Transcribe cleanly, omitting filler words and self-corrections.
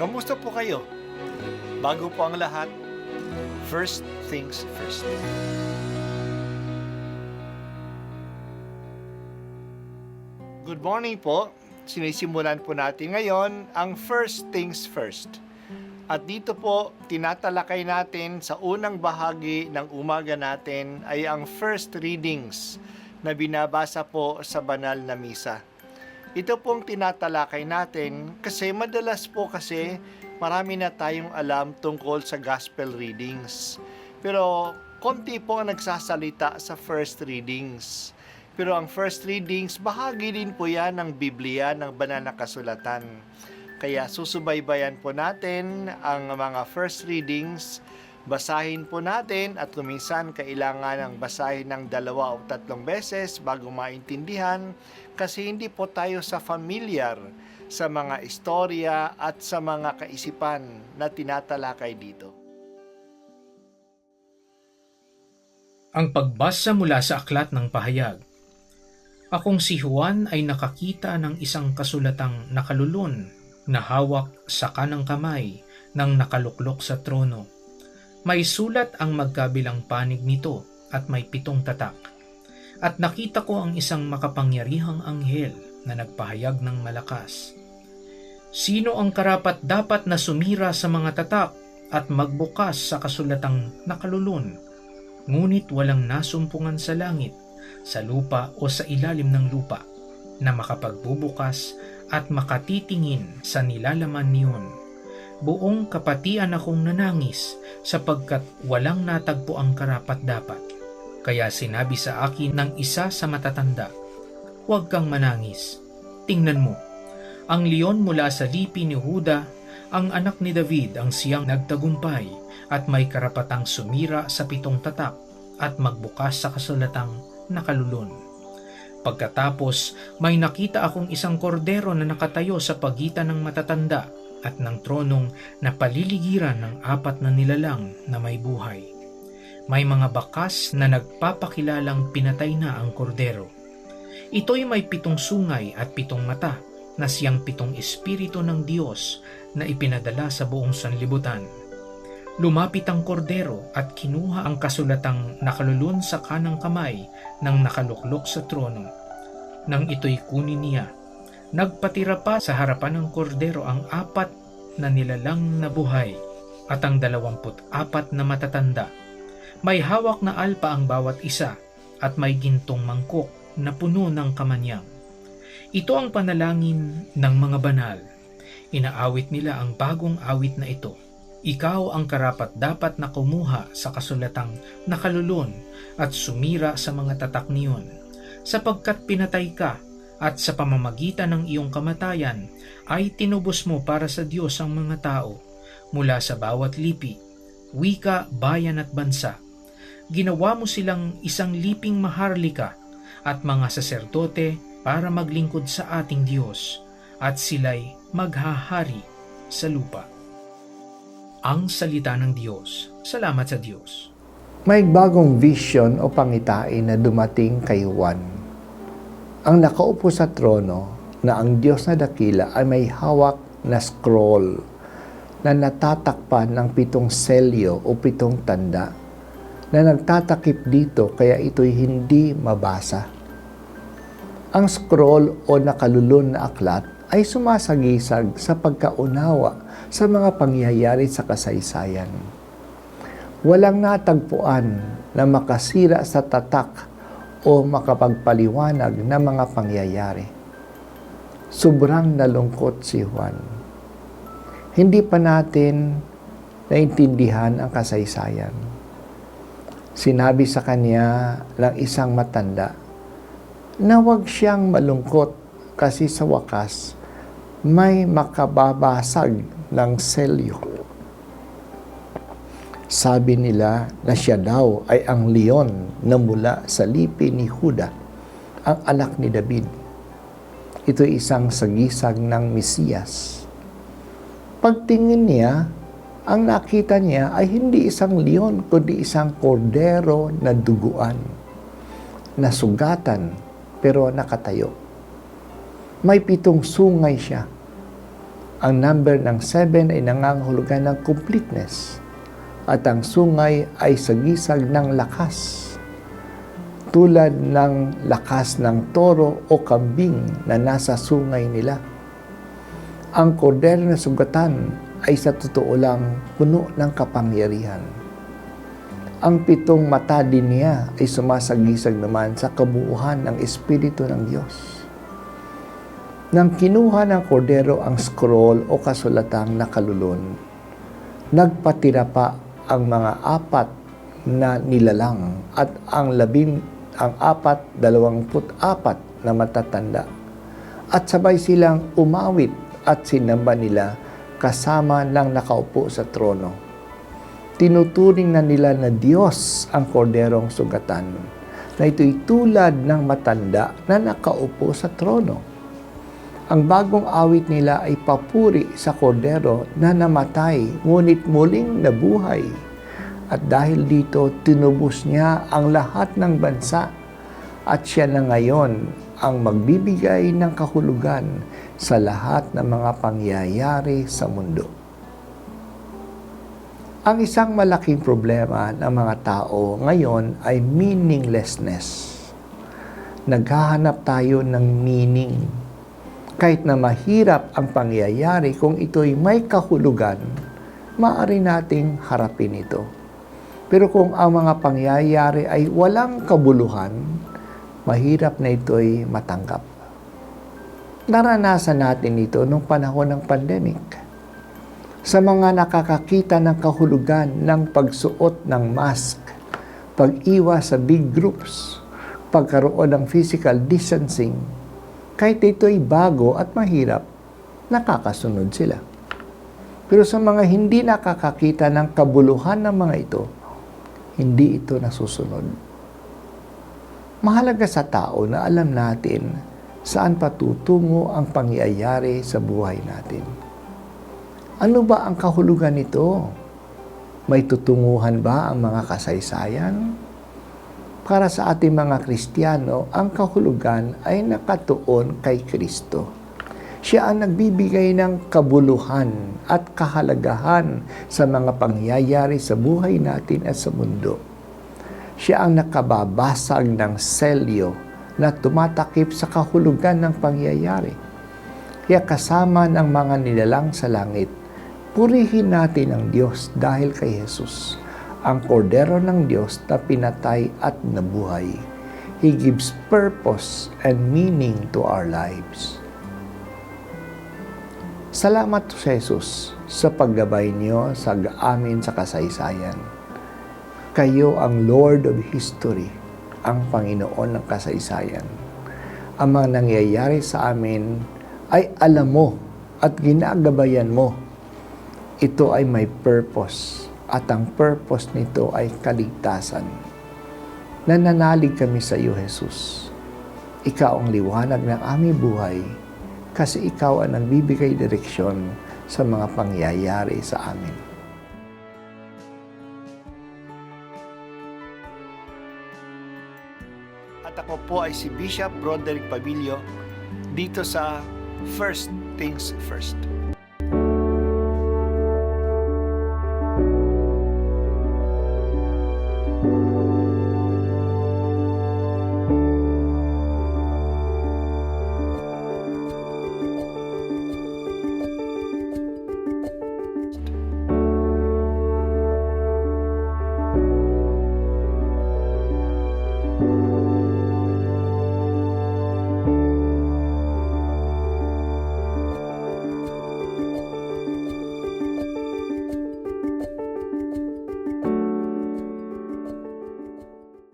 Kamusta po kayo? Bago po ang lahat, first things first. Good morning po. Sinisimulan po natin ngayon ang first things first. At dito po, tinatalakay natin sa unang bahagi ng umaga natin ay ang first readings na binabasa po sa banal na misa. Ito pong tinatalakay natin kasi madalas po kasi marami na tayong alam tungkol sa gospel readings. Pero konti po ang nagsasalita sa first readings. Pero ang first readings, bahagi din po yan ng Biblia, ng banal na kasulatan. Kaya susubaybayan po natin ang mga first readings, basahin po natin at kuminsan kailangan ng basahin ng 2 o 3 beses bago maintindihan kasi hindi po tayo familiar sa mga istorya at sa mga kaisipan na tinatalakay dito. Ang pagbasa mula sa aklat ng pahayag. Akong si Juan ay nakakita ng isang kasulatang nakalulun na hawak sa kanang kamay ng nakaluklok sa trono. May sulat ang magkabilang panig nito at may 7 tatak. At nakita ko ang isang makapangyarihang anghel na nagpahayag ng malakas. Sino ang karapat dapat na sumira sa mga tatak at magbukas sa kasulatang nakalulun? Ngunit walang nasumpungan sa langit, sa lupa o sa ilalim ng lupa na makapagbubukas at makatitingin sa nilalaman niyon. Buong kapatian akong nanangis sapagkat walang natagpo ang karapat-dapat. Kaya sinabi sa akin ng isa sa matatanda, "Huwag kang manangis. Tingnan mo, ang leon mula sa lipi ni Huda, ang anak ni David ang siyang nagtagumpay at may karapatang sumira sa 7 tatak at magbukas sa kasulatang nakalulun." Pagkatapos, may nakita akong isang kordero na nakatayo sa pagitan ng matatanda at ng tronong na paliligiran ng 4 na nilalang na may buhay. May mga bakas na nagpapakilalang pinatay na ang kordero. Ito'y may 7 sungay at 7 mata na siyang 7 espiritu ng Diyos na ipinadala sa buong sanlibutan. Lumapit ang kordero at kinuha ang kasulatang nakalulun sa kanang kamay ng nakaluklok sa trono. Nang ito'y kunin niya, nagpatira pa sa harapan ng kordero ang 4 na nilalang na buhay at ang 24 na matatanda. May hawak na alpa ang bawat isa at may gintong mangkok na puno ng kamanyang. Ito ang panalangin ng mga banal. Inaawit nila ang bagong awit na ito. Ikaw ang karapat-dapat na kumuha sa kasulatang nakalulun at sumira sa mga tatak niyon, sapagkat pinatay ka at sa pamamagitan ng iyong kamatayan ay tinubos mo para sa Diyos ang mga tao mula sa bawat lipi, wika, bayan at bansa. Ginawa mo silang isang liping maharlika at mga saserdote para maglingkod sa ating Diyos at sila'y maghahari sa lupa. Ang salita ng Diyos. Salamat sa Diyos. May bagong vision o pangitain na dumating kay Juan. Ang nakaupo sa trono na ang Diyos na dakila ay may hawak na scroll na natatakpan ng 7 selyo o 7 tanda na nagtatakip dito kaya ito'y hindi mabasa. Ang scroll o nakalulun na aklat ay sumasagisag sa pagkaunawa sa mga pangyayari sa kasaysayan. Walang natagpuan na makasira sa tatak o makapagpaliwanag na mga pangyayari. Sobrang nalungkot si Juan. Hindi pa natin naintindihan ang kasaysayan. Sinabi sa kanya ng isang matanda na huwag siyang malungkot kasi sa wakas may makababasag ng selyo. Sabi nila na siya daw ay ang leon na mula sa lipi ni Huda, ang anak ni David. Ito isang sagisag ng Mesiyas. Pagtingin niya, ang nakita niya ay hindi isang leon, kundi isang kordero na duguan, nasugatan pero nakatayo. May 7 sungay siya Ang number ng 7 ay nangangahulugan ng completeness at ang sungay ay sagisag ng lakas, tulad ng lakas ng toro o kambing na nasa sungay nila. Ang kordero na sugatan ay sa totoo lang puno ng kapangyarihan. Ang 7 mata din niya ay sumasagisag naman sa kabuuan ng Espiritu ng Diyos. Nang kinuha ng kordero ang scroll o kasulatang nakalulun, nagpatira pa ang mga 4 na nilalang at ang 24 na matatanda. At sabay silang umawit at sinamba nila kasama ng nakaupo sa trono. Tinuturing na nila na Diyos ang korderong sugatan, na ito'y tulad ng matanda na nakaupo sa trono. Ang bagong awit nila ay papuri sa kordero na namatay, ngunit muling nabuhay. At dahil dito, tinubos niya ang lahat ng bansa at siya na ngayon ang magbibigay ng kahulugan sa lahat ng mga pangyayari sa mundo. Ang isang malaking problema ng mga tao ngayon ay meaninglessness. Naghahanap tayo ng meaning. Kahit na mahirap ang pangyayari, kung ito'y may kahulugan, maaari nating harapin ito. Pero kung ang mga pangyayari ay walang kabuluhan, mahirap na ito'y matanggap. Naranasan natin ito nung panahon ng pandemic. Sa mga nakakakita ng kahulugan ng pagsuot ng mask, pag-iwas sa big groups, pagkaroon ng physical distancing, kahit ito'y bago at mahirap, nakakasunod sila. Pero sa mga hindi nakakakita ng kabuluhan ng mga ito, hindi ito nasusunod. Mahalaga sa tao na alam natin saan patutungo ang pangyayari sa buhay natin. Ano ba ang kahulugan nito? May tutunguhan ba ang mga kasaysayan? Para sa ating mga Kristiyano, ang kahulugan ay nakatuon kay Kristo. Siya ang nagbibigay ng kabuluhan at kahalagahan sa mga pangyayari sa buhay natin at sa mundo. Siya ang nakababasag ng selyo na tumatakip sa kahulugan ng pangyayari. Kaya kasama ng mga nilalang sa langit, purihin natin ang Diyos dahil kay Jesus, ang kordero ng Diyos na pinatay at nabuhay. He gives purpose and meaning to our lives. Salamat sa Jesus sa paggabay niyo sa amin sa kasaysayan. Kayo ang Lord of History, ang Panginoon ng kasaysayan. Ang mga nangyayari sa amin ay alam mo at ginagabayan mo. Ito ay may purpose. At ang purpose nito ay kaligtasan. Nananalig kami sa iyo, Jesus. Ikaw ang liwanag ng aming buhay kasi ikaw ang nagbibigay direksyon sa mga pangyayari sa amin. At ako po ay si Bishop Broderick Pabilio dito sa First Things First.